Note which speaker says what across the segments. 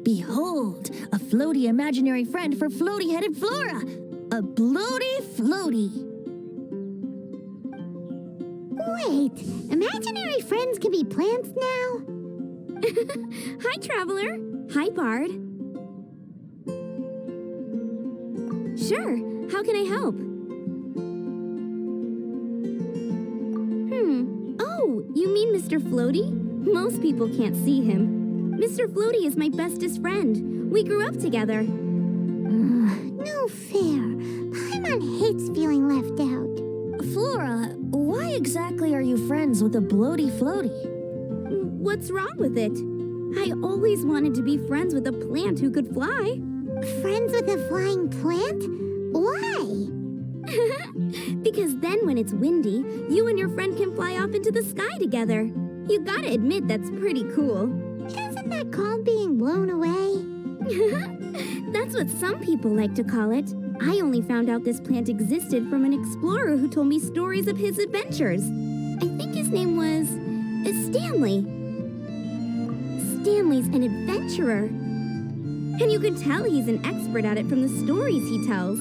Speaker 1: Behold, a floaty imaginary friend for floaty-headed Flora. A bloaty floaty.
Speaker 2: Wait, imaginary friends can be plants now?
Speaker 3: Hi, Traveler. Hi, Bard. Sure, how can I help? Oh, you mean Mr. Floaty? Most people can't see him. Mr. Floaty is my bestest friend. We grew up together.
Speaker 2: No fair. Paimon hates feeling left out.
Speaker 1: Flora, why exactly are you friends with a bloaty floaty?
Speaker 3: What's wrong with it? I always wanted to be friends with a plant who could fly.
Speaker 2: Friends with a flying plant? Why?
Speaker 3: Because then when it's windy, you and your friend can fly off into the sky together. You gotta admit that's pretty cool.
Speaker 2: Isn't that called being blown away?
Speaker 3: That's what some people like to call it. I only found out this plant existed from an explorer who told me stories of his adventures. I think his name was Stanley. Stanley's an adventurer. And you can tell he's an expert at it from the stories he tells.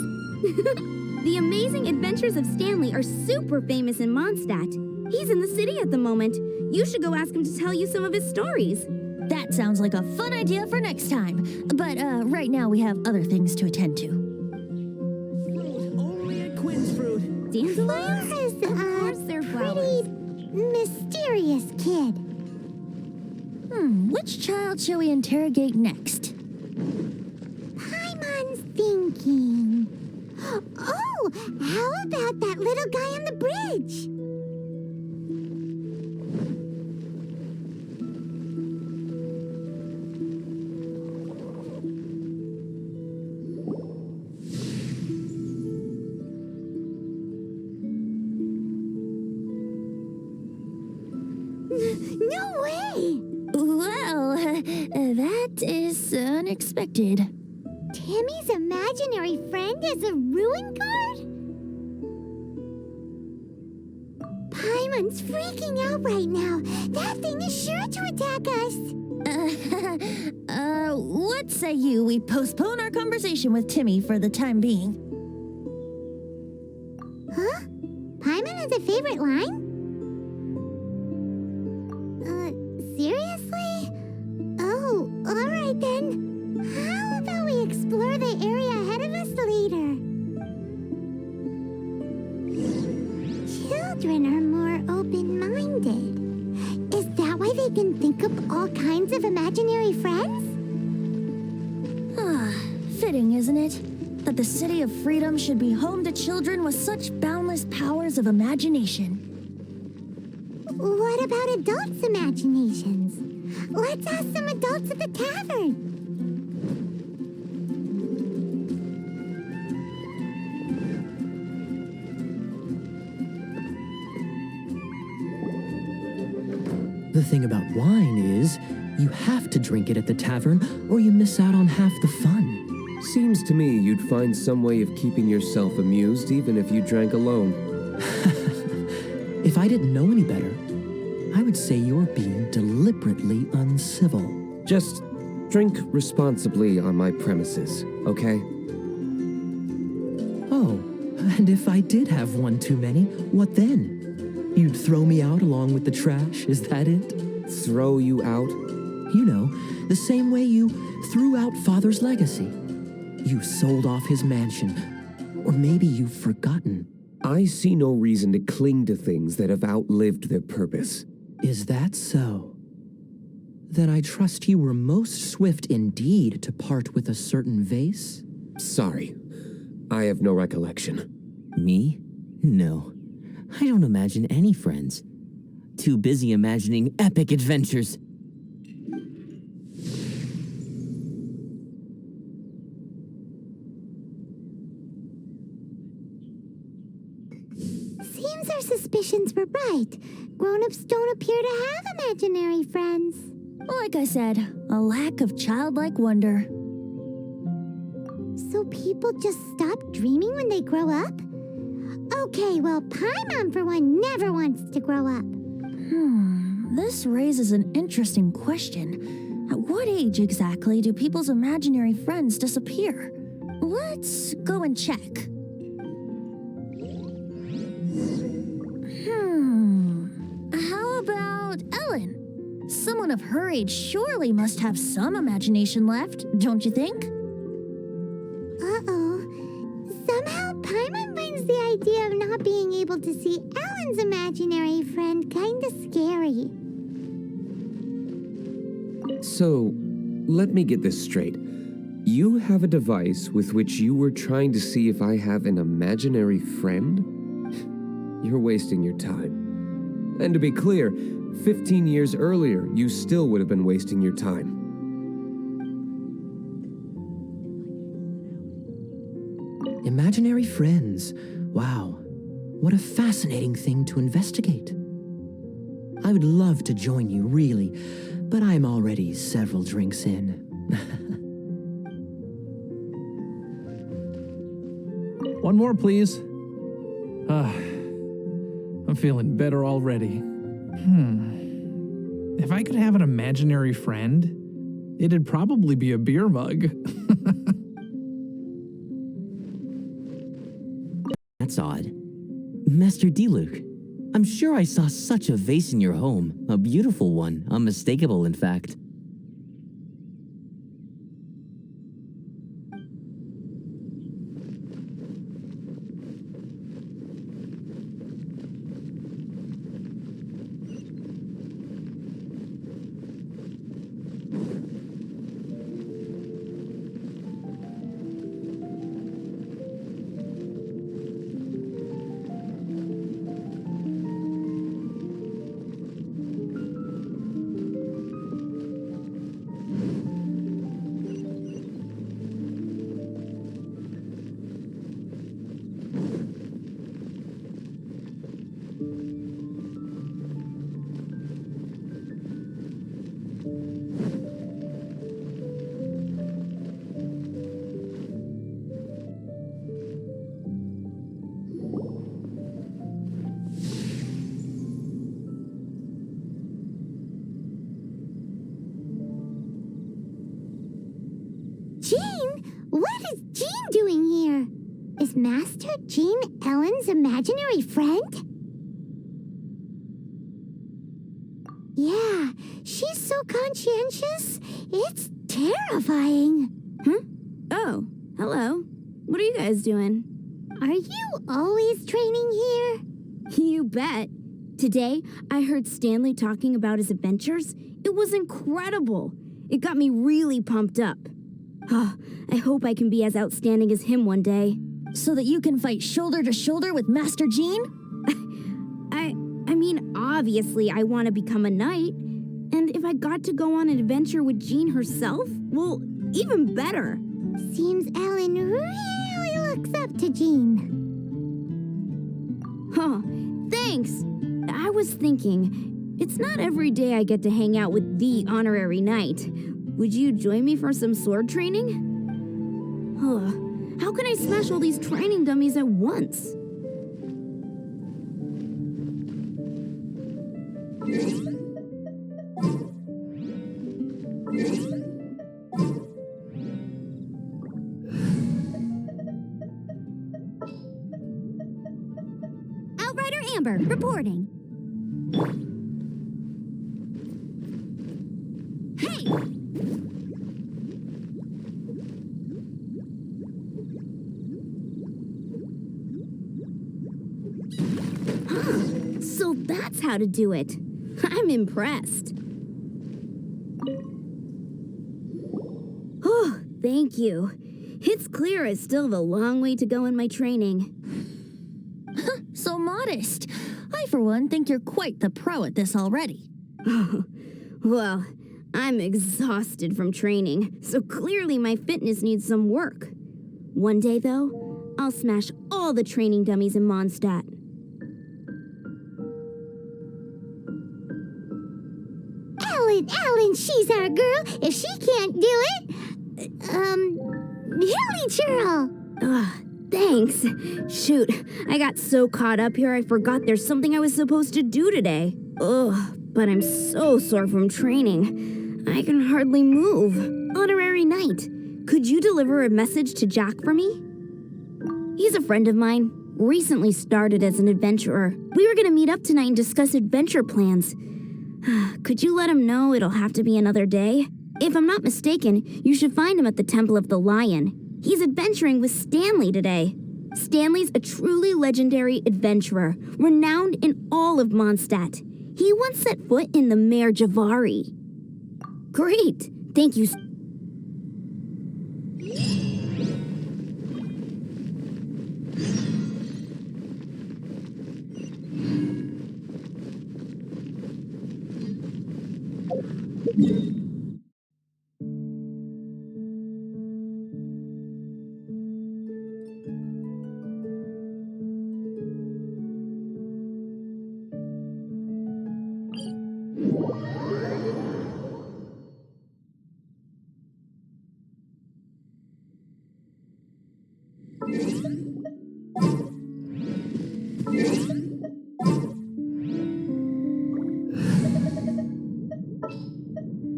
Speaker 3: The amazing adventures of Stanley are super famous in Mondstadt. He's in the city at the moment. You should go ask him to tell you some of his stories.
Speaker 1: That sounds like a fun idea for next time. But right now we have other things to attend to.
Speaker 4: Only at Quinn's Fruit.
Speaker 3: Dandelions?
Speaker 2: Flora's
Speaker 3: Of course they're flowers.
Speaker 2: pretty mysterious kid.
Speaker 1: Which child shall we interrogate next?
Speaker 2: Paimon's thinking. Oh, how about that little guy on the bridge? No way!
Speaker 1: Well, that is unexpected.
Speaker 2: Timmy's imaginary friend is a ruin guard? Paimon's freaking out right now. That thing is sure to attack us.
Speaker 1: What say you we postpone our conversation with Timmy for the time being?
Speaker 2: Huh? Paimon has a favorite line? Seriously? Oh, alright then. How about we explore the area ahead of us later? Children are more open-minded. Is that why they can think up all kinds of imaginary friends?
Speaker 1: Fitting, isn't it? That the City of Freedom should be home to children with such boundless powers of imagination.
Speaker 2: What about adults' imaginations? Let's ask some adults at the tavern.
Speaker 4: The thing about wine is, you have to drink it at the tavern, or you miss out on half the fun.
Speaker 5: Seems to me you'd find some way of keeping yourself amused even if you drank alone.
Speaker 4: If I didn't know any better, I would say you're being deliberately uncivil.
Speaker 5: Just drink responsibly on my premises, okay?
Speaker 4: Oh, and if I did have one too many, what then? You'd throw me out along with the trash, is that it?
Speaker 5: Throw you out?
Speaker 4: You know, the same way you threw out Father's legacy. You sold off his mansion. Or maybe you've forgotten.
Speaker 5: I see no reason to cling to things that have outlived their purpose.
Speaker 4: Is that so? Then I trust you were most swift indeed to part with a certain vase?
Speaker 5: Sorry, I have no recollection.
Speaker 6: Me? No. I don't imagine any friends. Too busy imagining epic adventures.
Speaker 2: Seems our suspicions were right. Grown-ups don't appear to have imaginary friends.
Speaker 1: Like I said, a lack of childlike wonder.
Speaker 2: So people just stop dreaming when they grow up? Okay, well, Paimon, for one, never wants to grow up.
Speaker 1: This raises an interesting question. At what age exactly do people's imaginary friends disappear? Let's go and check. How about Ellen? Someone of her age surely must have some imagination left, don't you think?
Speaker 2: Uh-oh. Somehow Paimon finds the idea of not being able to see Ellen's imaginary friend kinda scary.
Speaker 5: So, let me get this straight. You have a device with which you were trying to see if I have an imaginary friend? You're wasting your time. And to be clear, 15 years earlier, you still would have been wasting your time.
Speaker 4: Imaginary friends. Wow. What a fascinating thing to investigate. I would love to join you, really, but I'm already several drinks in.
Speaker 7: One more, please. I'm feeling better already. If I could have an imaginary friend, it'd probably be a beer mug.
Speaker 6: That's odd. Master Diluc, I'm sure I saw such a vase in your home. A beautiful one, unmistakable in fact.
Speaker 2: Jean? What is Jean doing here? Is Master Jean Ellen's imaginary friend? Yeah, she's so conscientious. It's terrifying.
Speaker 3: Oh, hello. What are you guys doing?
Speaker 2: Are you always training here?
Speaker 3: You bet. Today, I heard Stanley talking about his adventures. It was incredible. It got me really pumped up. Oh, I hope I can be as outstanding as him one day.
Speaker 1: So that you can fight shoulder to shoulder with Master Jean?
Speaker 3: I mean, obviously I want to become a knight. And if I got to go on an adventure with Jean herself, well, even better.
Speaker 2: Seems Ellen really looks up to Jean.
Speaker 3: Huh, thanks. I was thinking, it's not every day I get to hang out with the honorary knight. Would you join me for some sword training? How can I smash all these training dummies at once?
Speaker 2: Outrider Amber, reporting. Hey!
Speaker 3: So that's how to do it. I'm impressed. Oh, thank you. It's clear I still have a long way to go in my training.
Speaker 1: So modest. I, for one, think you're quite the pro at this already.
Speaker 3: Well, I'm exhausted from training, so clearly my fitness needs some work. One day, though, I'll smash all the training dummies in Mondstadt.
Speaker 2: Ellen, she's our girl. If she can't do it, Hilly Churl.
Speaker 3: Thanks. Shoot, I got so caught up here I forgot there's something I was supposed to do today. But I'm so sore from training. I can hardly move. Honorary knight, could you deliver a message to Jack for me? He's a friend of mine. Recently started as an adventurer. We were gonna meet up tonight and discuss adventure plans. Could you let him know it'll have to be another day? If I'm not mistaken, you should find him at the Temple of the Lion. He's adventuring with Stanley today. Stanley's a truly legendary adventurer, renowned in all of Mondstadt. He once set foot in the Mare Javari. Great! Thank you.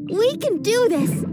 Speaker 3: We can do this!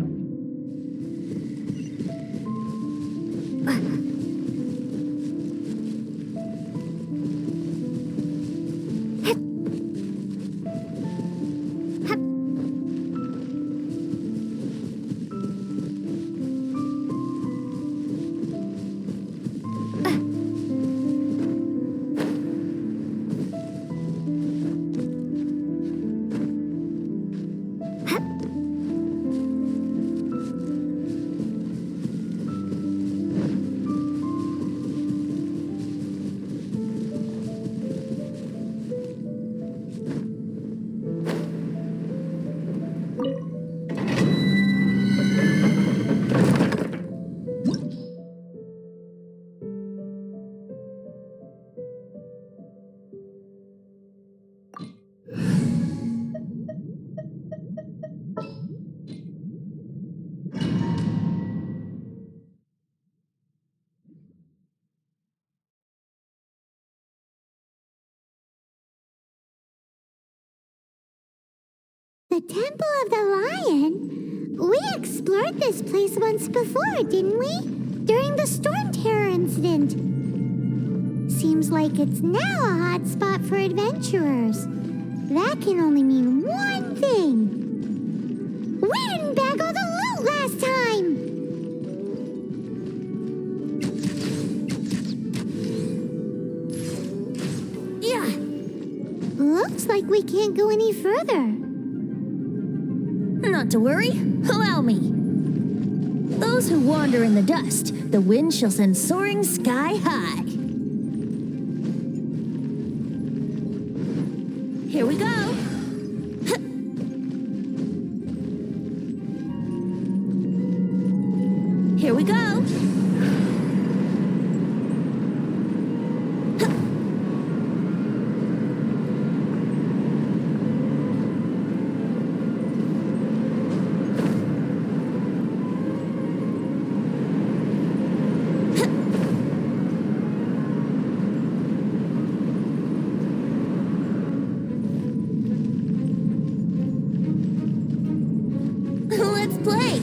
Speaker 2: The Temple of the Lion? We explored this place once before, didn't we? During the Storm Terror incident. Seems like it's now a hot spot for adventurers. That can only mean one thing. We didn't bag all the loot last time!
Speaker 1: Yeah.
Speaker 2: Looks like we can't go any further.
Speaker 1: Not to worry. Allow me. Those who wander in the dust, the wind shall send soaring sky high. Here we go. Here we go. Let's play.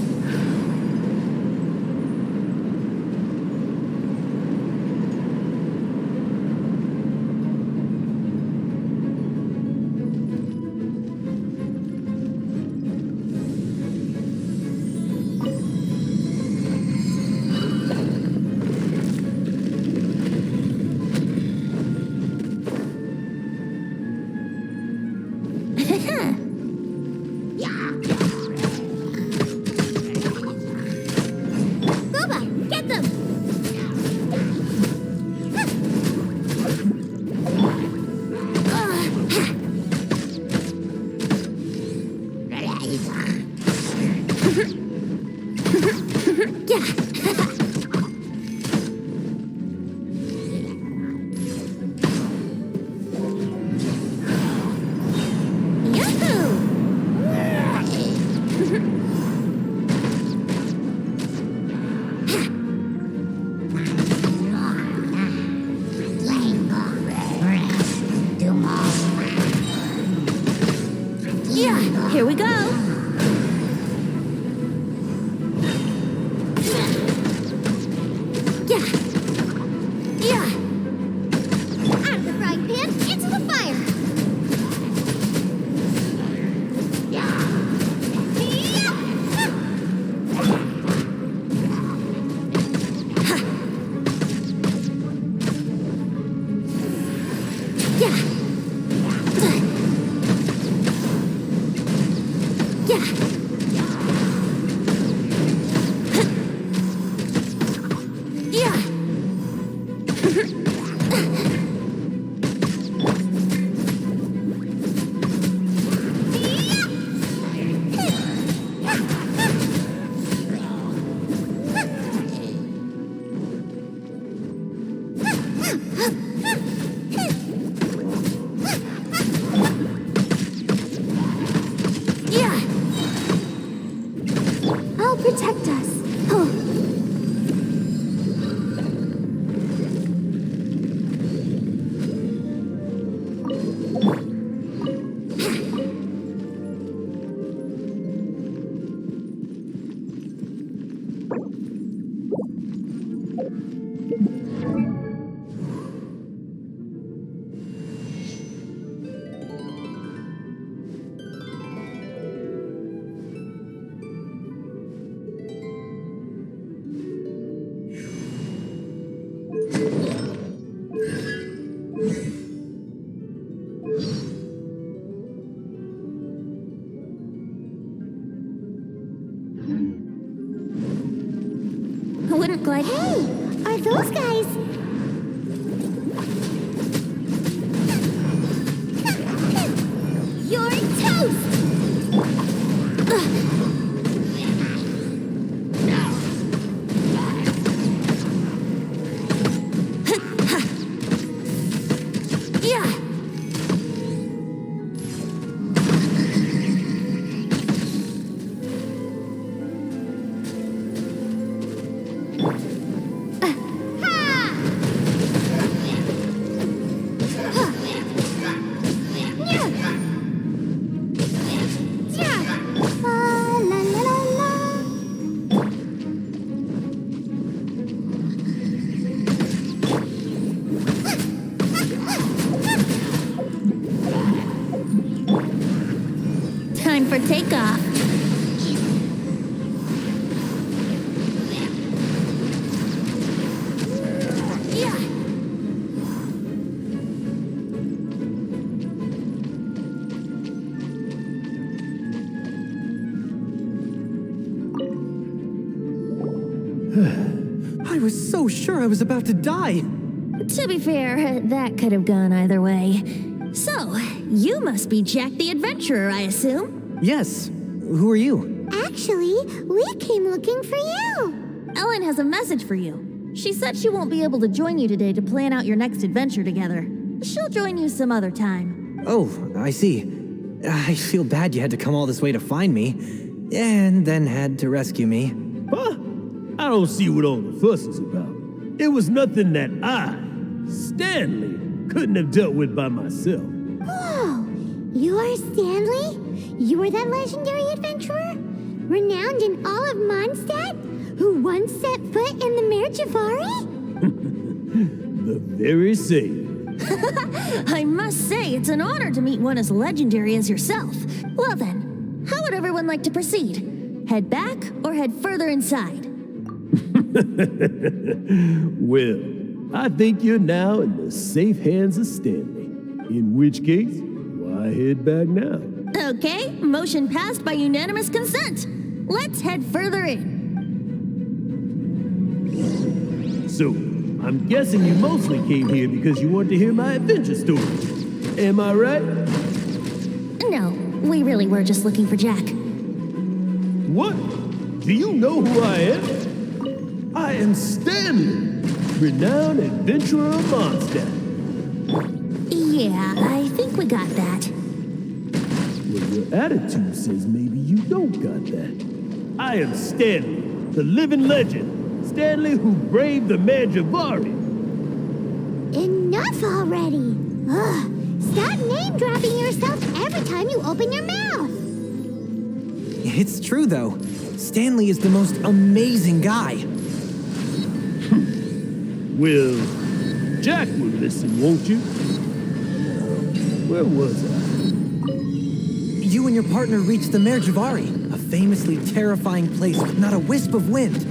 Speaker 1: Boba, get them! Yeah, here we go. Yeah. Yeah. Out of the frying pan, into the fire.
Speaker 2: I'll protect us. Oh.
Speaker 1: Wouldn't glide.
Speaker 2: Hey, are those guys?
Speaker 1: You're toast! Yeah.
Speaker 2: La la la la.
Speaker 1: Time for takeoff. Yeah.
Speaker 4: I was so sure I was about to die.
Speaker 1: To be fair, that could have gone either way. So, you must be Jack the Adventurer, I assume?
Speaker 4: Yes. Who are you?
Speaker 2: Actually, we came looking for you.
Speaker 1: Ellen has a message for you. She said she won't be able to join you today to plan out your next adventure together. She'll join you some other time.
Speaker 4: Oh, I see. I feel bad you had to come all this way to find me, and then had to rescue me.
Speaker 8: Huh? I don't see what all the fuss is about. It was nothing that I, Stanley, couldn't have dealt with by myself.
Speaker 2: Whoa, you are Stanley? You are that legendary adventurer? Renowned in all of Mondstadt? Who once set foot in the Mare Javari?
Speaker 8: The very same.
Speaker 1: I must say, it's an honor to meet one as legendary as yourself. Well then, how would everyone like to proceed? Head back or head further inside?
Speaker 8: Well, I think you're now in the safe hands of Stanley. In which case, why head back now?
Speaker 1: Okay, motion passed by unanimous consent. Let's head further in.
Speaker 8: So, I'm guessing you mostly came here because you want to hear my adventure story. Am I right?
Speaker 1: No, we really were just looking for Jack.
Speaker 8: What? Do you know who I am? I am Stanley, renowned adventurer of Mondstadt.
Speaker 1: Yeah, I think we got that.
Speaker 8: Well, your attitude says maybe you don't got that. I am Stanley, the living legend. Stanley who braved the Mare Javari.
Speaker 2: Enough already. Ugh, stop name-dropping yourself every time you open your mouth.
Speaker 4: It's true, though. Stanley is the most amazing guy.
Speaker 8: Well, Jack will listen, won't you? Where was I?
Speaker 4: You and your partner reached the Mare Javari, a famously terrifying place with not a wisp of wind.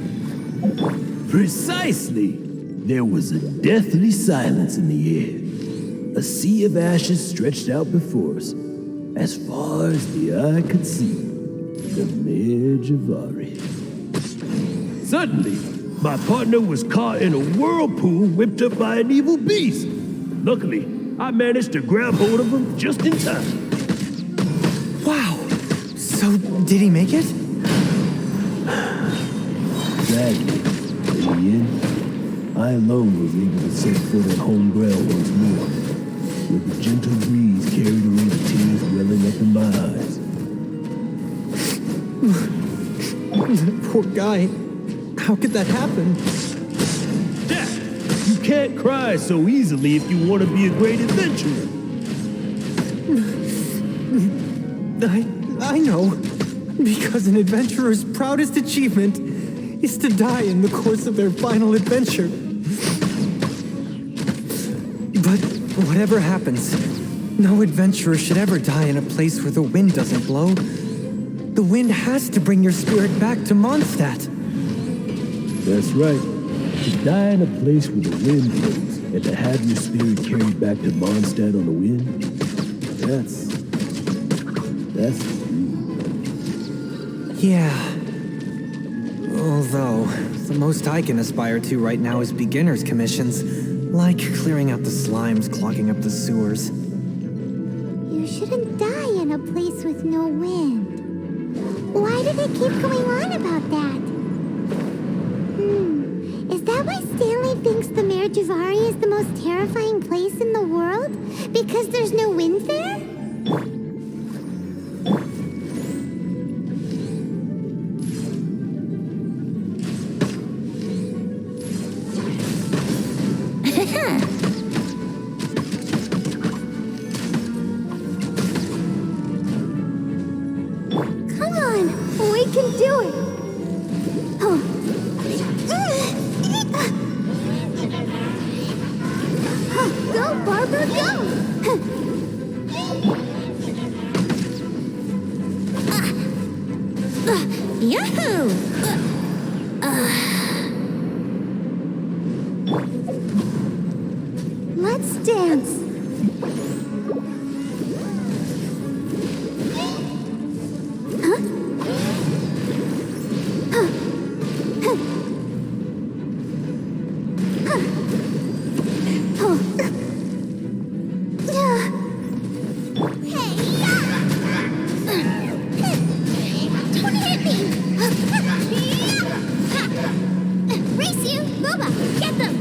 Speaker 8: Precisely. There was a deathly silence in the air. A sea of ashes stretched out before us, as far as the eye could see. The Mare Javari. Suddenly, my partner was caught in a whirlpool whipped up by an evil beast. Luckily, I managed to grab hold of him just in time.
Speaker 4: Wow! So, did he make it?
Speaker 8: Sadly, in the end, I alone was able to set foot on home ground once more, with the gentle breeze carried away the tears welling up in my eyes.
Speaker 4: Poor guy. How could that happen?
Speaker 8: Jack, you can't cry so easily if you want to be a great adventurer.
Speaker 4: I know. Because an adventurer's proudest achievement is to die in the course of their final adventure. But whatever happens, no adventurer should ever die in a place where the wind doesn't blow. The wind has to bring your spirit back to Mondstadt.
Speaker 8: That's right. To die in a place where the wind blows and to have your spirit carried back to Mondstadt on the wind, that's
Speaker 4: Yeah. Although, the most I can aspire to right now is beginner's commissions, like clearing out the slimes clogging up the sewers.
Speaker 2: You shouldn't die in a place with no wind. Why do they keep going on about that? Is that why Stanley thinks the Mare Javari is the most terrifying place in the world? Because there's no wind there? Come on, we can do it. Oh. Go, Barbara, go!
Speaker 1: Yahoo!
Speaker 2: Let's dance.
Speaker 3: Don't hit me! Race you! Boba! Get them!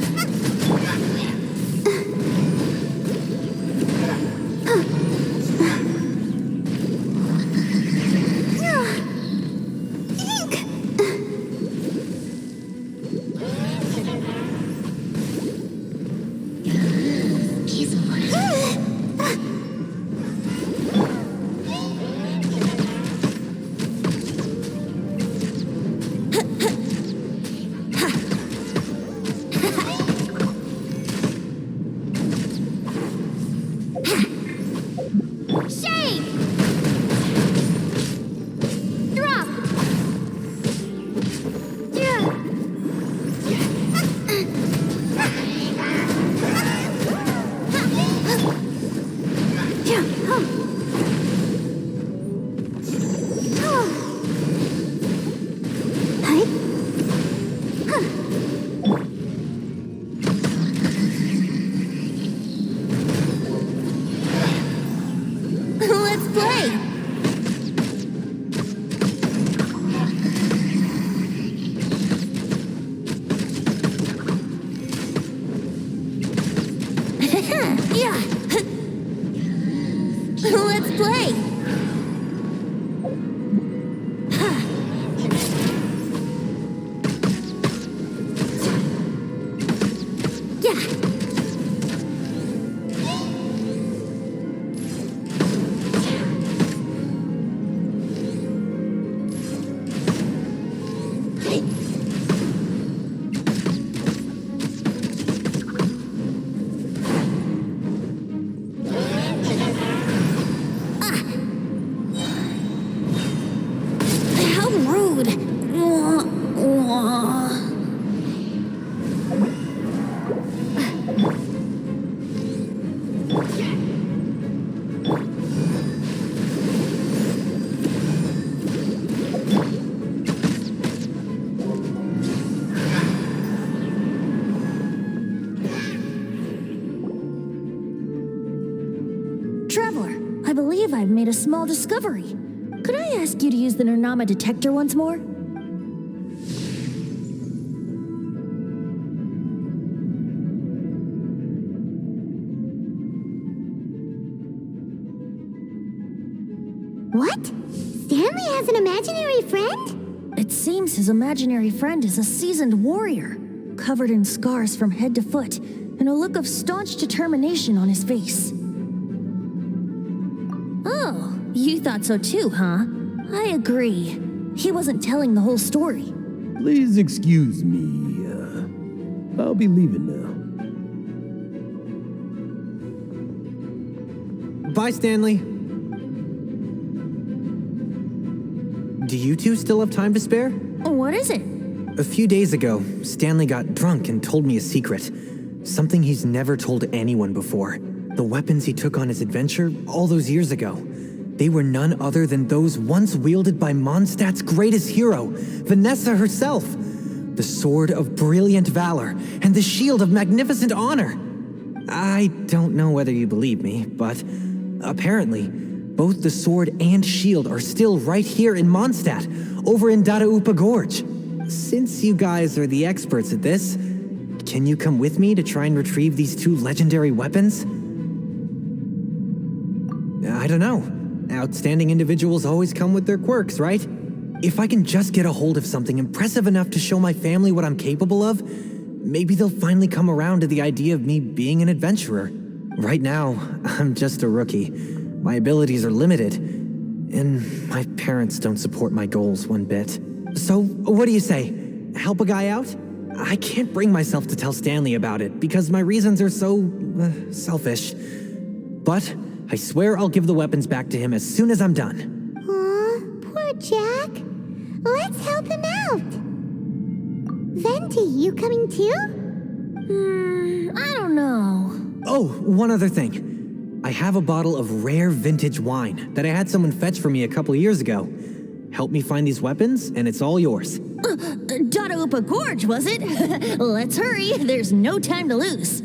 Speaker 3: Shake! Drop!
Speaker 1: Let's play! Yeah! Let's play! Yeah! believe I've made a small discovery. Could I ask you to use the Nernama detector once more?
Speaker 2: What? Stanley has an imaginary friend?
Speaker 1: It seems his imaginary friend is a seasoned warrior, covered in scars from head to foot, and a look of staunch determination on his face. Oh, you thought so too, huh? I agree. He wasn't telling the whole story.
Speaker 8: Please excuse me. I'll be leaving now.
Speaker 9: Bye, Stanley. Do you two still have time to spare?
Speaker 1: What is it?
Speaker 9: A few days ago, Stanley got drunk and told me a secret. Something he's never told anyone before. The weapons he took on his adventure all those years ago. They were none other than those once wielded by Mondstadt's greatest hero, Vanessa herself. The sword of brilliant valor and the shield of magnificent honor. I don't know whether you believe me, but apparently, both the sword and shield are still right here in Mondstadt, over in Dadaupa Gorge. Since you guys are the experts at this, can you come with me to try and retrieve these two legendary weapons? I don't know. Outstanding individuals always come with their quirks, right? If I can just get a hold of something impressive enough to show my family what I'm capable of, maybe they'll finally come around to the idea of me being an adventurer. Right now, I'm just a rookie. My abilities are limited, and my parents don't support my goals one bit. So, what do you say? Help a guy out? I can't bring myself to tell Stanley about it because my reasons are so selfish. But I swear I'll give the weapons back to him as soon as I'm done.
Speaker 2: Aw, poor Jack. Let's help him out. Venti, you coming too?
Speaker 1: I don't know.
Speaker 9: Oh, one other thing. I have a bottle of rare vintage wine that I had someone fetch for me a couple years ago. Help me find these weapons, and it's all yours.
Speaker 1: Dadaupa Gorge, was it? Let's hurry. There's no time to lose.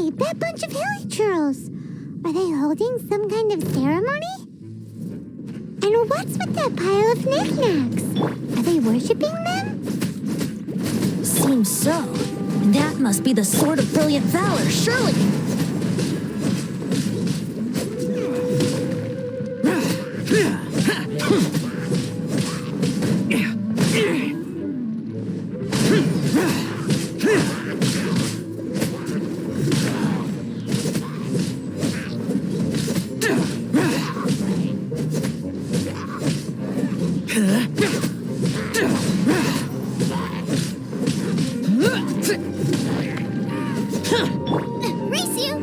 Speaker 2: Wait, that bunch of hilly churls. Are they holding some kind of ceremony? And what's with that pile of knickknacks? Are they worshipping them?
Speaker 1: Seems so. That must be the Sword of Brilliant Valor, surely.
Speaker 2: Race you!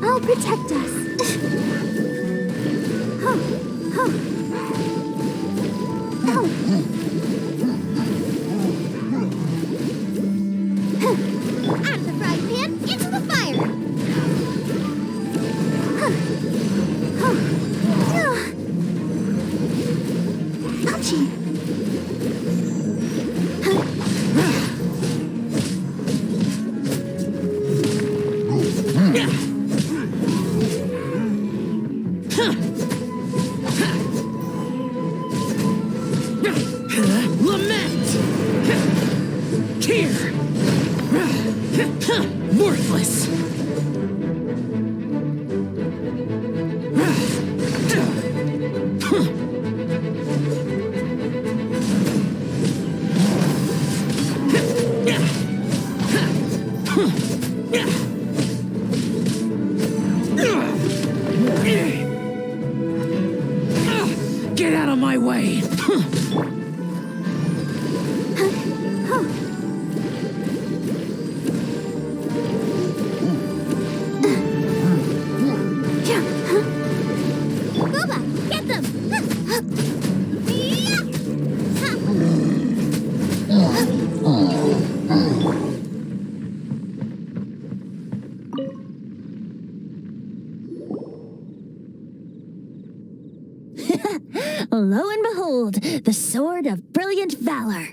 Speaker 2: I'll protect us. Out of the frying pan, into the fire! Ouchie!
Speaker 4: Lament! Here! Worthless! Get out of my way!
Speaker 2: Booba, get them!
Speaker 1: Lo and behold, the Sword of Brilliant Valor.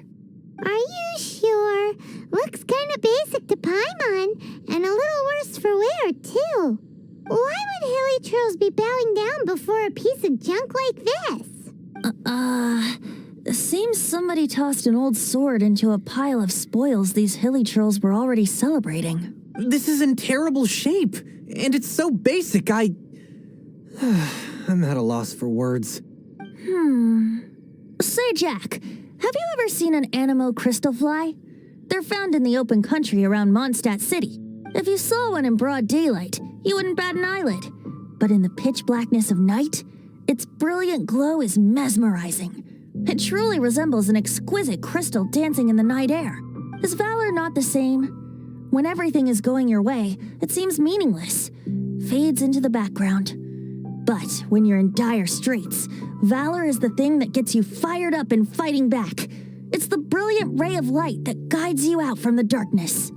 Speaker 2: Are you sure? Looks kind of basic to Paimon, and a little worse for wear, too. Why would hilly churls be bowing down before a piece of junk like this?
Speaker 1: Seems somebody tossed an old sword into a pile of spoils these hilly churls were already celebrating.
Speaker 9: This is in terrible shape, and it's so basic, I'm at a loss for words.
Speaker 1: Say, Jack, have you ever seen an Anemo crystal fly? They're found in the open country around Mondstadt City. If you saw one in broad daylight, you wouldn't bat an eyelid. But in the pitch blackness of night, its brilliant glow is mesmerizing. It truly resembles an exquisite crystal dancing in the night air. Is valor not the same? When everything is going your way, it seems meaningless, fades into the background. But when you're in dire straits, valor is the thing that gets you fired up and fighting back. It's the brilliant ray of light that guides you out from the darkness.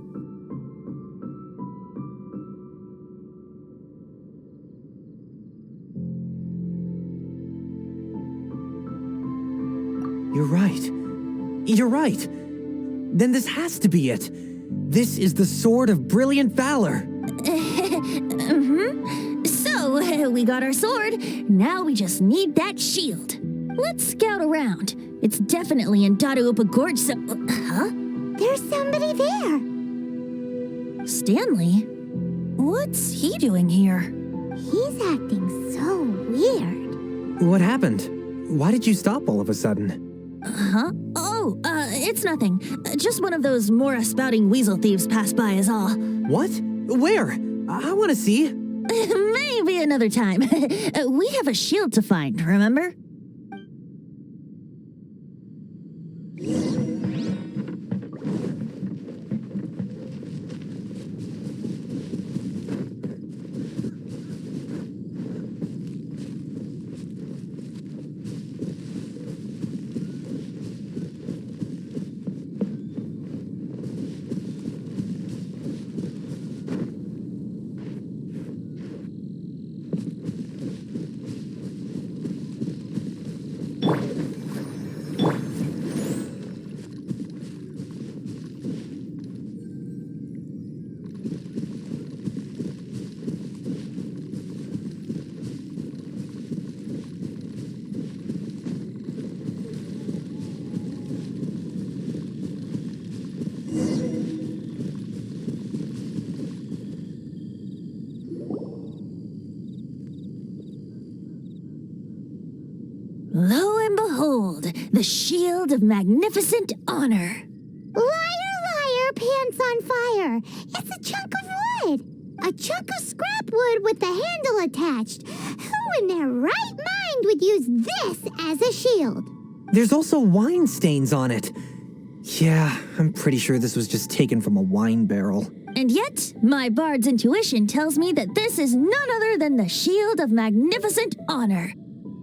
Speaker 9: You're right. You're right. Then this has to be it. This is the Sword of Brilliant Valor.
Speaker 1: So, we got our sword. Now we just need that shield. Let's scout around. It's definitely in Dadaupa Gorge, so... Huh?
Speaker 2: There's somebody there.
Speaker 1: Stanley? What's he doing here?
Speaker 2: He's acting so weird.
Speaker 9: What happened? Why did you stop all of a sudden?
Speaker 1: Huh? Oh, it's nothing. Just one of those Mora spouting weasel thieves passed by is all.
Speaker 9: What? Where? I want to see.
Speaker 1: Maybe another time. We have a shield to find, remember? The Shield of Magnificent Honor.
Speaker 2: Liar, liar, pants on fire. It's a chunk of wood. A chunk of scrap wood with the handle attached. Who in their right mind would use this as a shield?
Speaker 9: There's also wine stains on it. Yeah, I'm pretty sure this was just taken from a wine barrel.
Speaker 1: And yet, my bard's intuition tells me that this is none other than the Shield of Magnificent Honor.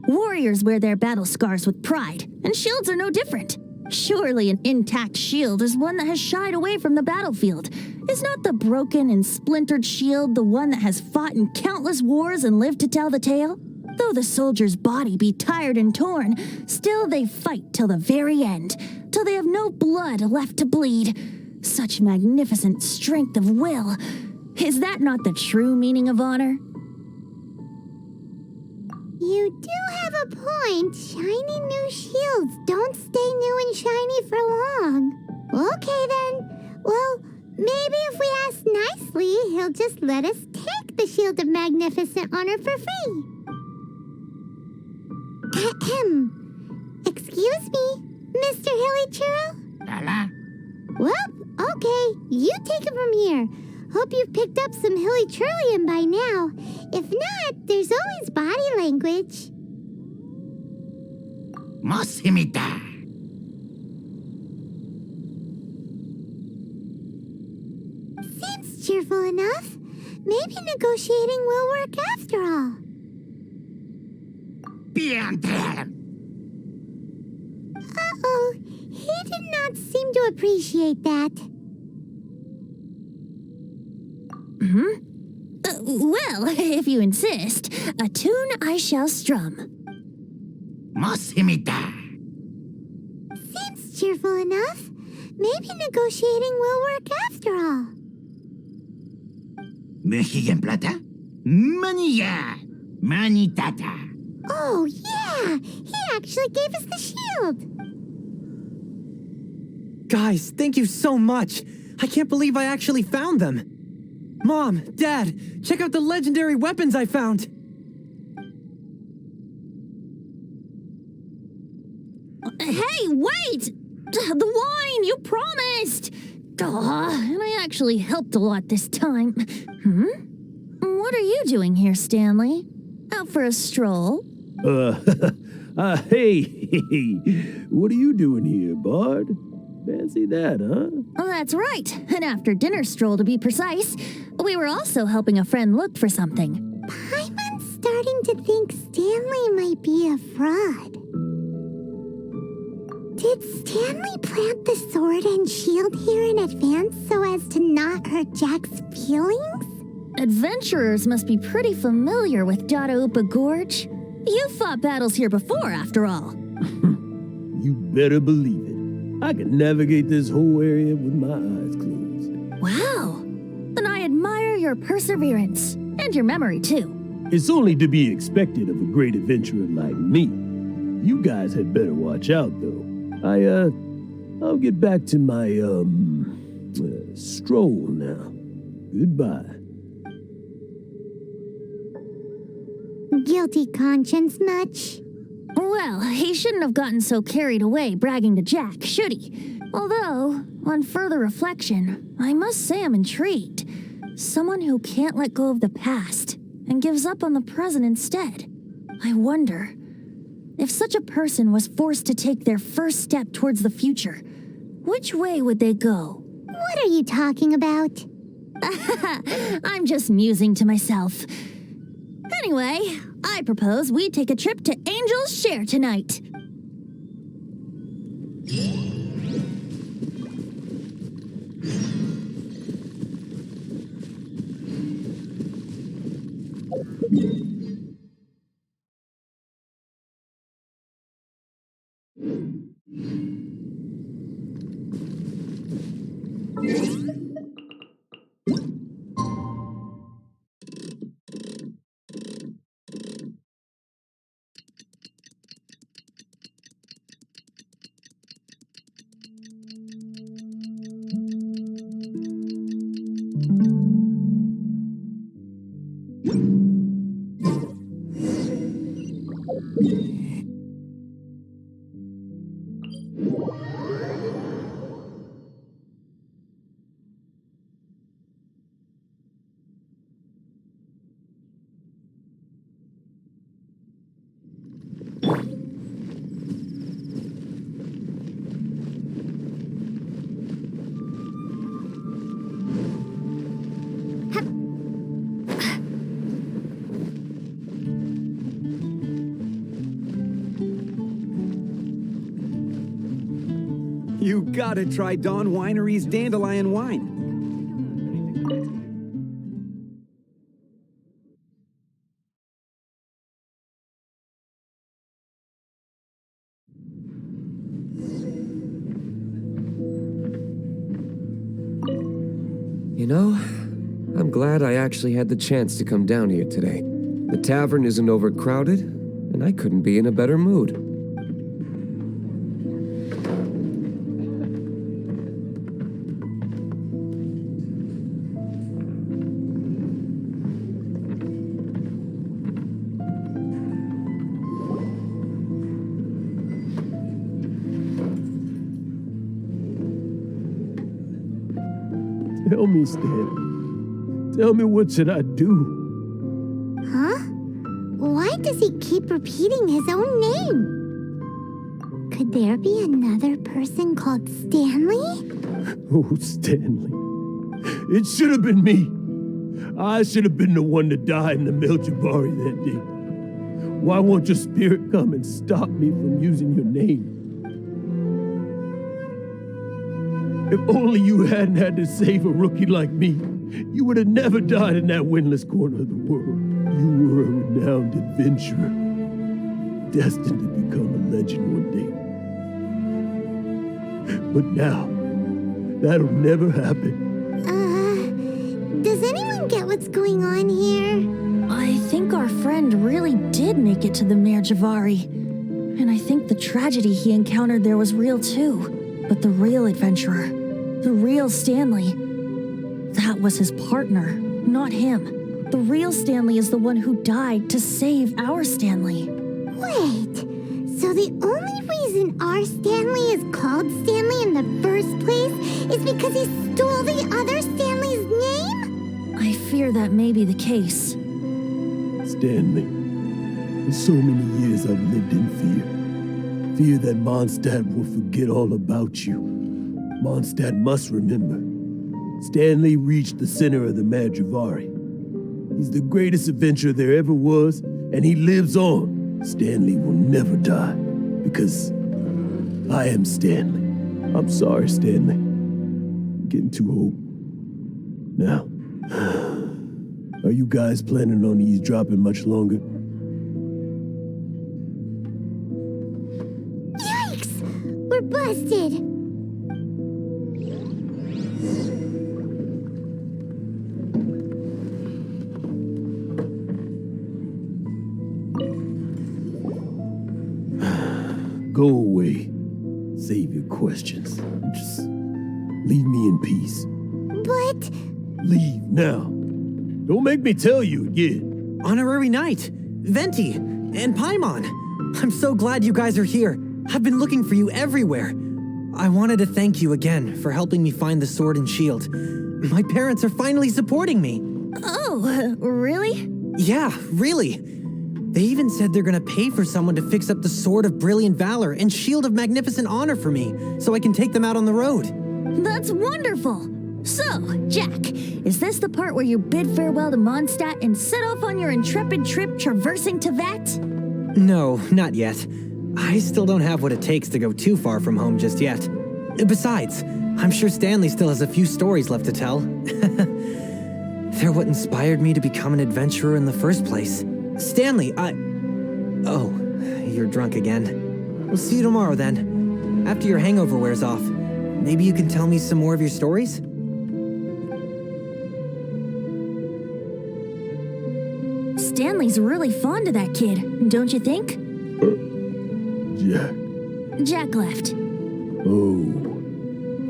Speaker 1: Warriors wear their battle scars with pride, and shields are no different. Surely an intact shield is one that has shied away from the battlefield. Is not the broken and splintered shield the one that has fought in countless wars and lived to tell the tale? Though the soldier's body be tired and torn, still they fight till the very end, till they have no blood left to bleed. Such magnificent strength of will. Is that not the true meaning of honor?
Speaker 2: You do have a point. Shiny new shields don't stay new and shiny for long. Okay then. Well, maybe if we ask nicely, he'll just let us take the Shield of Magnificent Honor for free. Ahem. Excuse me, Mr. Hilly Churro?
Speaker 10: Lala?
Speaker 2: Well, okay, you take it from here. Hope you've picked up some Hilly Churlian by now. If not, there's always body language.
Speaker 10: Mosimita.
Speaker 2: Seems cheerful enough. Maybe negotiating will work after all.
Speaker 10: Piantren.
Speaker 2: Uh-oh, he did not seem to appreciate that.
Speaker 1: Well, if you insist, a tune I shall strum.
Speaker 10: Mosimita.
Speaker 2: Seems cheerful enough. Maybe negotiating will work after all.
Speaker 10: Mexican plata? Manilla. Manitata.
Speaker 2: Oh, yeah! He actually gave us the shield!
Speaker 9: Guys, thank you so much. I can't believe I actually found them. Mom, Dad, check out the legendary weapons I found.
Speaker 1: Hey, wait! The wine, you promised! And I actually helped a lot this time. What are you doing here, Stanley? Out for a stroll?
Speaker 8: Hey, what are you doing here, Bard? Fancy that, huh?
Speaker 1: Oh, that's right. An after-dinner stroll, to be precise. We were also helping a friend look for something.
Speaker 2: Paimon's starting to think Stanley might be a fraud. Did Stanley plant the sword and shield here in advance so as to not hurt Jack's feelings?
Speaker 1: Adventurers must be pretty familiar with Dadaupa Gorge. You fought battles here before, after all.
Speaker 8: You better believe it. I can navigate this whole area with my eyes closed.
Speaker 1: Wow. Then I admire your perseverance. And your memory, too.
Speaker 8: It's only to be expected of a great adventurer like me. You guys had better watch out, though. I'll get back to my, stroll now. Goodbye.
Speaker 2: Guilty conscience much?
Speaker 1: Well, he shouldn't have gotten so carried away bragging to Jack, should he? Although, on further reflection, I must say I'm intrigued. Someone who can't let go of the past and gives up on the present instead. I wonder, if such a person was forced to take their first step towards the future, which way would they go?
Speaker 2: What are you talking about?
Speaker 1: I'm just musing to myself. Anyway, I propose we take a trip to Angel's Share tonight.
Speaker 11: Gotta try Dawn Winery's Dandelion Wine.
Speaker 5: You know, I'm glad I actually had the chance to come down here today. The tavern isn't overcrowded, and I couldn't be in a better mood.
Speaker 8: Tell me, Stan. Tell me, what should I do?
Speaker 2: Huh? Why does he keep repeating his own name? Could there be another person called Stanley?
Speaker 8: Oh, Stanley. It should have been me. I should have been the one to die in the Melchivari that day. Why won't your spirit come and stop me from using your name? If only you hadn't had to save a rookie like me, you would have never died in that windless corner of the world. You were a renowned adventurer, destined to become a legend one day. But now, that'll never happen.
Speaker 2: Does anyone get what's going on here?
Speaker 1: I think our friend really did make it to the Merjavari. And I think the tragedy he encountered there was real too. But the real adventurer, the real Stanley, that was his partner, not him. The real Stanley is the one who died to save our Stanley.
Speaker 2: Wait, so the only reason our Stanley is called Stanley in the first place is because he stole the other Stanley's name?
Speaker 1: I fear that may be the case.
Speaker 8: Stanley, for so many years I've lived in fear. Fear that Mondstadt will forget all about you. Mondstadt must remember. Stanley reached the center of the Madrivari. He's the greatest adventurer there ever was, and he lives on. Stanley will never die, because I am Stanley. I'm sorry, Stanley. I'm getting too old. Now, are you guys planning on eavesdropping much longer?
Speaker 2: Yikes! We're busted!
Speaker 8: Go away. Save your questions. Just leave me in peace.
Speaker 2: But...
Speaker 8: Leave now. Don't make me tell you again.
Speaker 9: Honorary Knight, Venti, and Paimon. I'm so glad you guys are here. I've been looking for you everywhere. I wanted to thank you again for helping me find the sword and shield. My parents are finally supporting me.
Speaker 1: Oh, really?
Speaker 9: Yeah, really. They even said they're gonna pay for someone to fix up the Sword of Brilliant Valor and Shield of Magnificent Honor for me, so I can take them out on the road.
Speaker 1: That's wonderful! So, Jack, is this the part where you bid farewell to Mondstadt and set off on your intrepid trip traversing Tevat?
Speaker 9: No, not yet. I still don't have what it takes to go too far from home just yet. Besides, I'm sure Stanley still has a few stories left to tell. They're what inspired me to become an adventurer in the first place. Stanley, Oh, you're drunk again. We'll see you tomorrow then. After your hangover wears off. Maybe you can tell me some more of your stories?
Speaker 1: Stanley's really fond of that kid, don't you think?
Speaker 8: Jack.
Speaker 1: Jack left.
Speaker 8: Oh,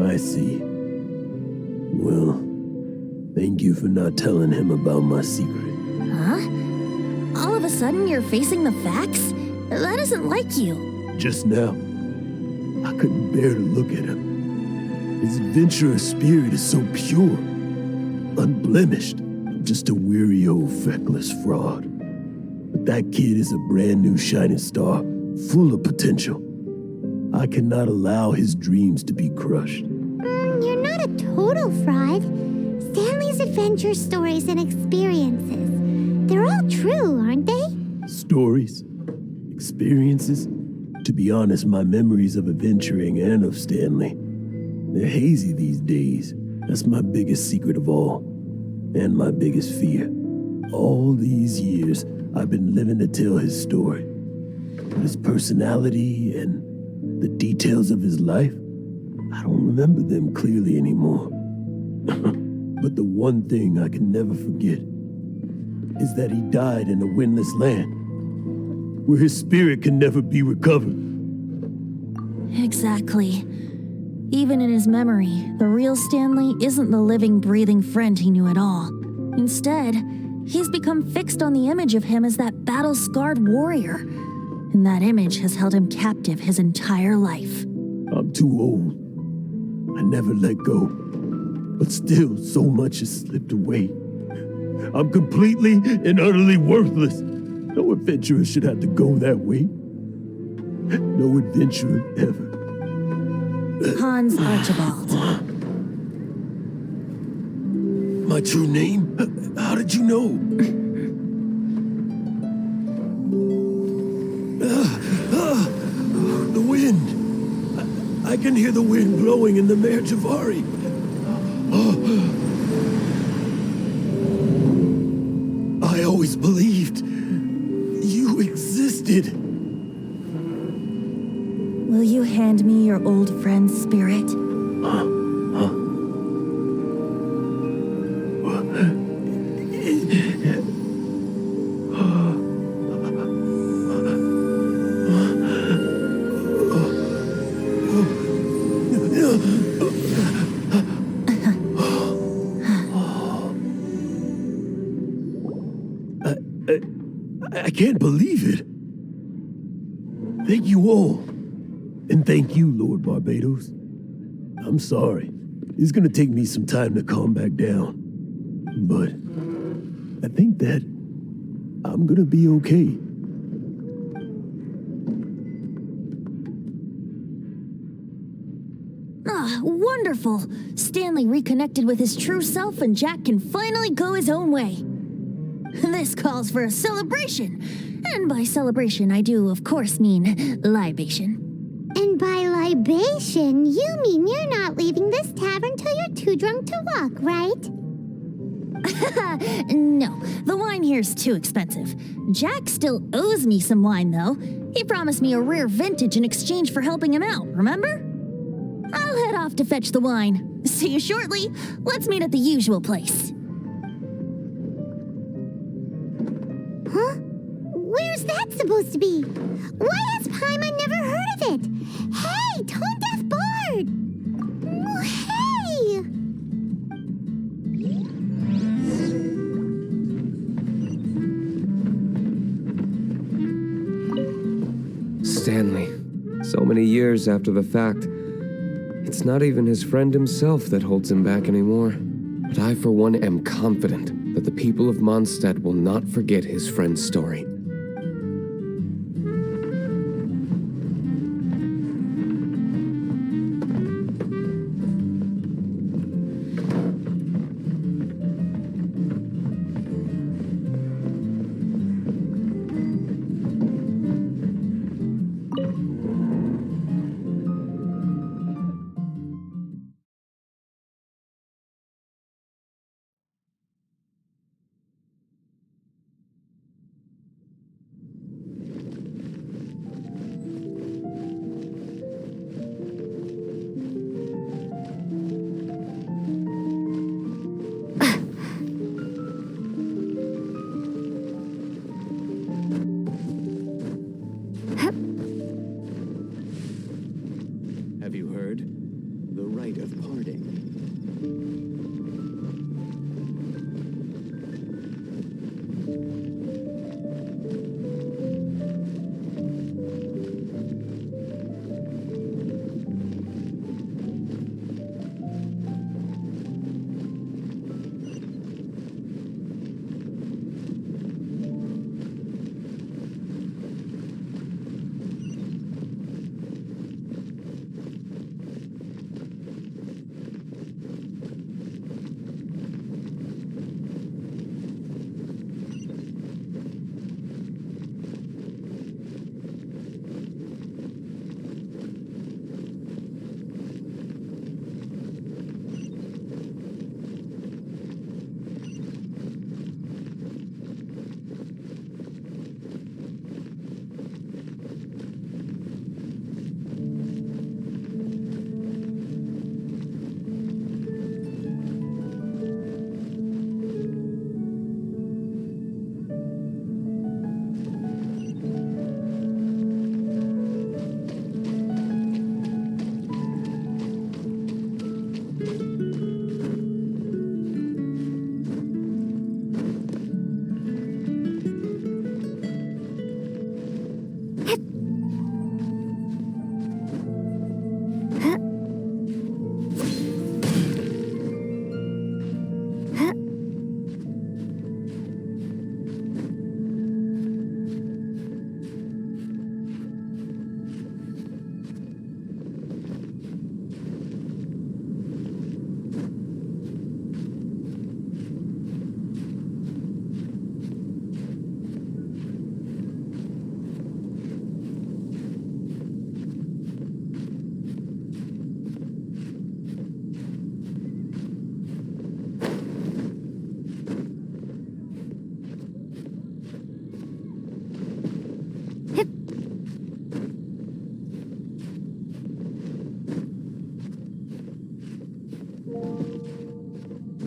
Speaker 8: I see. Well, thank you for not telling him about my secret.
Speaker 1: Huh? All of a sudden you're facing the facts? That isn't like you.
Speaker 8: Just now, I couldn't bear to look at him. His adventurous spirit is so pure, unblemished. I'm just a weary old feckless fraud. But that kid is a brand new shining star, full of potential. I cannot allow his dreams to be crushed.
Speaker 2: You're not a total fraud. Stanley's adventure stories and experiences, they're all true, aren't they?
Speaker 8: Stories? Experiences? To be honest, my memories of adventuring and of Stanley, They're hazy these days. That's my biggest secret of all. And my biggest fear. All these years, I've been living to tell his story. His personality and the details of his life, I don't remember them clearly anymore. But the one thing I can never forget is that he died in a windless land, where his spirit can never be recovered.
Speaker 1: Exactly. Even in his memory, the real Stanley isn't the living, breathing friend he knew at all. Instead, he's become fixed on the image of him as that battle-scarred warrior. And that image has held him captive his entire life.
Speaker 8: I'm too old. I never let go. But still, so much has slipped away. I'm completely and utterly worthless. No adventurer should have to go that way. No adventurer ever.
Speaker 1: Hans Archibald.
Speaker 8: My true name? How did you know? The wind. I can hear the wind blowing in the Mare Javari. I always believed you existed.
Speaker 1: Will you hand me your old friend's spirit?
Speaker 8: I can't believe it. Thank you all. And thank you, Lord Barbados. I'm sorry. It's gonna take me some time to calm back down. But I think that I'm gonna be okay.
Speaker 1: Wonderful! Stanley reconnected with his true self and Jack can finally go his own way. This calls for a celebration. And by celebration, I do, of course, mean libation.
Speaker 2: And by libation, you mean you're not leaving this tavern till you're too drunk to walk, right?
Speaker 1: No, the wine here's too expensive. Jack still owes me some wine, though. He promised me a rare vintage in exchange for helping him out, remember? I'll head off to fetch the wine. See you shortly. Let's meet at the usual place.
Speaker 2: Huh? Where's that supposed to be? Why has Paimon never heard of it? Hey, Tone Deaf Bard! Oh, hey!
Speaker 5: Stanley. So many years after the fact. It's not even his friend himself that holds him back anymore. But I, for one, am confident that the people of Mondstadt will not forget his friend's story.
Speaker 12: Have you heard? The rite of parting.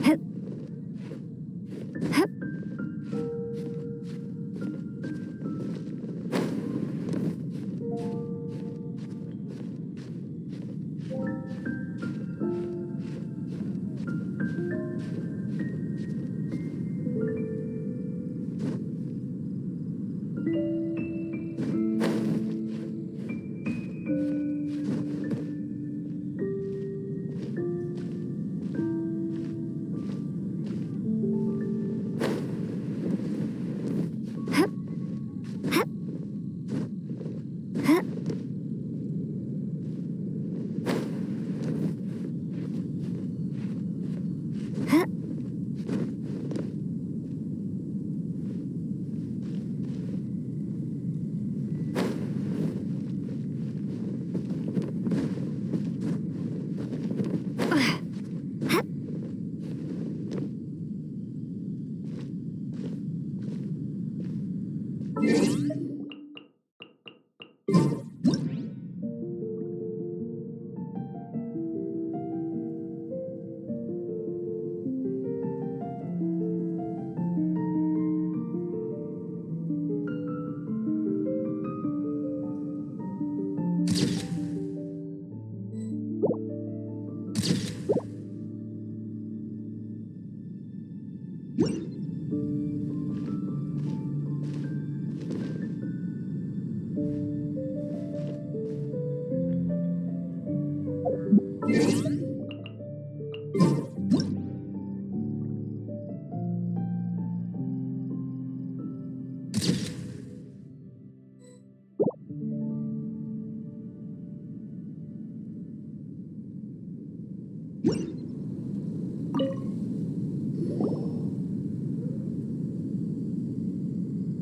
Speaker 1: Hup. Hup.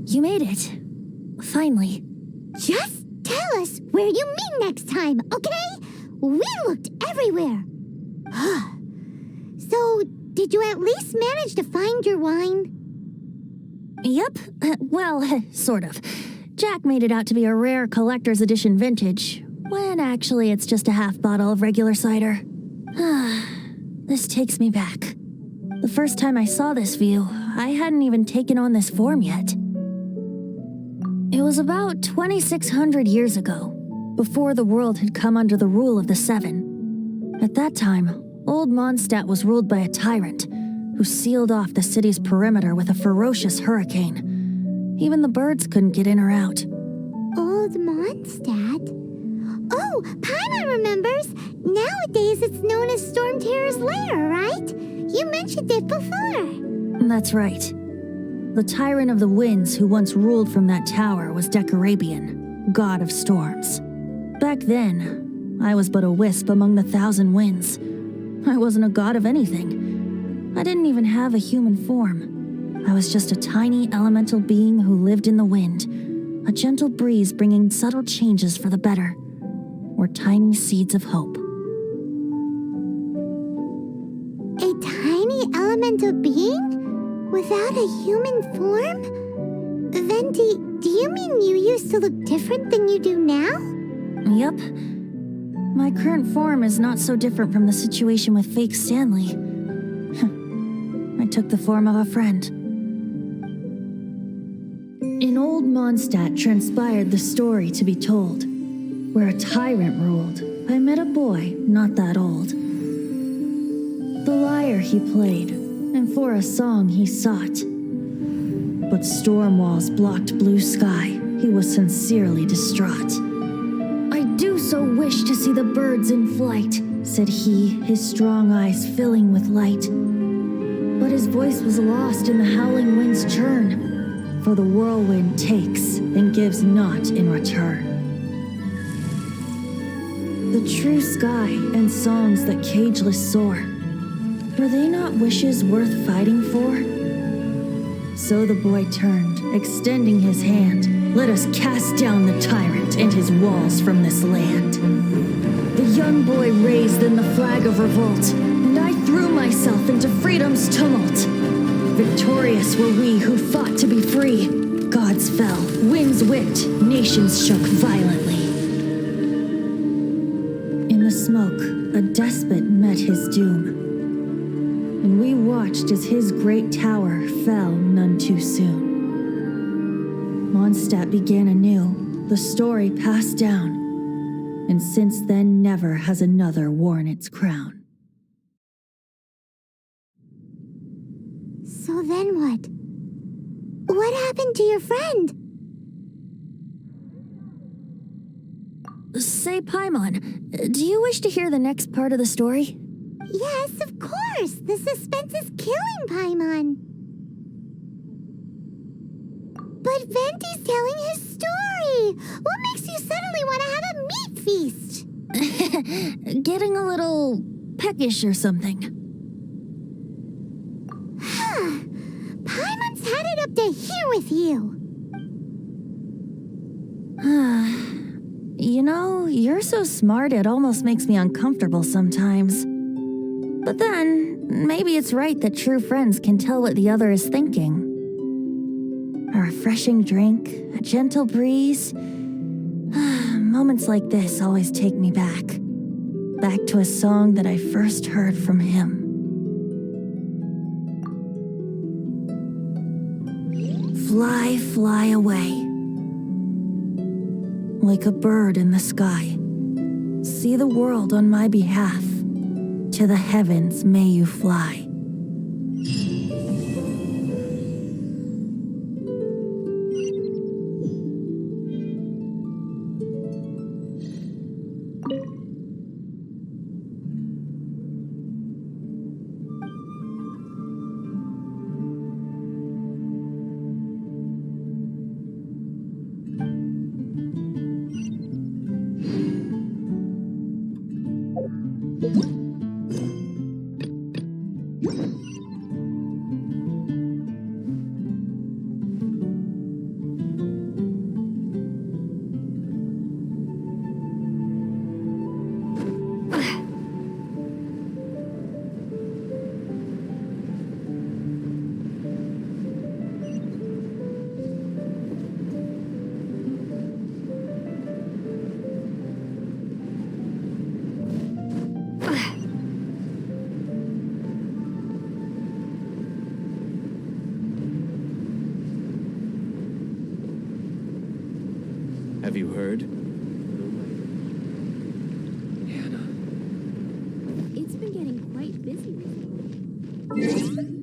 Speaker 1: You made it. Finally.
Speaker 2: Just tell us where you meet next time, okay? We looked everywhere. So, did you at least manage to find your wine?
Speaker 1: Yep. Well, sort of. Jack made it out to be a rare collector's edition vintage, when actually it's just a half bottle of regular cider. This takes me back. The first time I saw this view, I hadn't even taken on this form yet. It was about 2,600 years ago, before the world had come under the rule of the Seven. At that time, Old Mondstadt was ruled by a tyrant who sealed off the city's perimeter with a ferocious hurricane. Even the birds couldn't get in or out.
Speaker 2: Old Mondstadt? Oh, Paimon remembers! Nowadays it's known as Storm Terror's lair, right? You mentioned it before.
Speaker 1: That's right. The tyrant of the winds who once ruled from that tower was Decarabian, god of storms. Back then, I was but a wisp among the thousand winds. I wasn't a god of anything. I didn't even have a human form. I was just a tiny elemental being who lived in the wind, a gentle breeze bringing subtle changes for the better, or tiny seeds of hope.
Speaker 2: A tiny elemental being? Without a human form? Venti, do you mean you used to look different than you do now?
Speaker 1: Yep. My current form is not so different from the situation with fake Stanley. I took the form of a friend. In Old Mondstadt transpired the story to be told. Where a tyrant ruled, I met a boy not that old. The lyre he played, and for a song he sought. But storm walls blocked blue sky, he was sincerely distraught. I do so wish to see the birds in flight, said he, his strong eyes filling with light. But his voice was lost in the howling wind's churn, for the whirlwind takes and gives not in return. The true sky and songs that cageless soar, were they not wishes worth fighting for? So the boy turned, extending his hand. Let us cast down the tyrant and his walls from this land. The young boy raised then the flag of revolt, and I threw myself into freedom's tumult. Victorious were we who fought to be free. Gods fell, winds whipped, nations shook violently. In the smoke, a despot met his doom. watched as his great tower fell none too soon. Mondstadt began anew, the story passed down, and since then never has another worn its crown.
Speaker 2: So then what? What happened to your friend?
Speaker 1: Say, Paimon, do you wish to hear the next part of the story?
Speaker 2: Yes, of course. The suspense is killing Paimon. But Venti's telling his story. What makes you suddenly want to have a meat feast?
Speaker 1: Getting a little peckish or something.
Speaker 2: Paimon's had it up to here with you.
Speaker 1: You know, you're so smart it almost makes me uncomfortable sometimes. But then, maybe it's right that true friends can tell what the other is thinking. A refreshing drink, a gentle breeze. Moments like this always take me back to a song that I first heard from him. Fly, fly away. Like a bird in the sky. See the world on my behalf. To the heavens may you fly.
Speaker 12: Have you heard?
Speaker 3: It's been getting quite busy recently.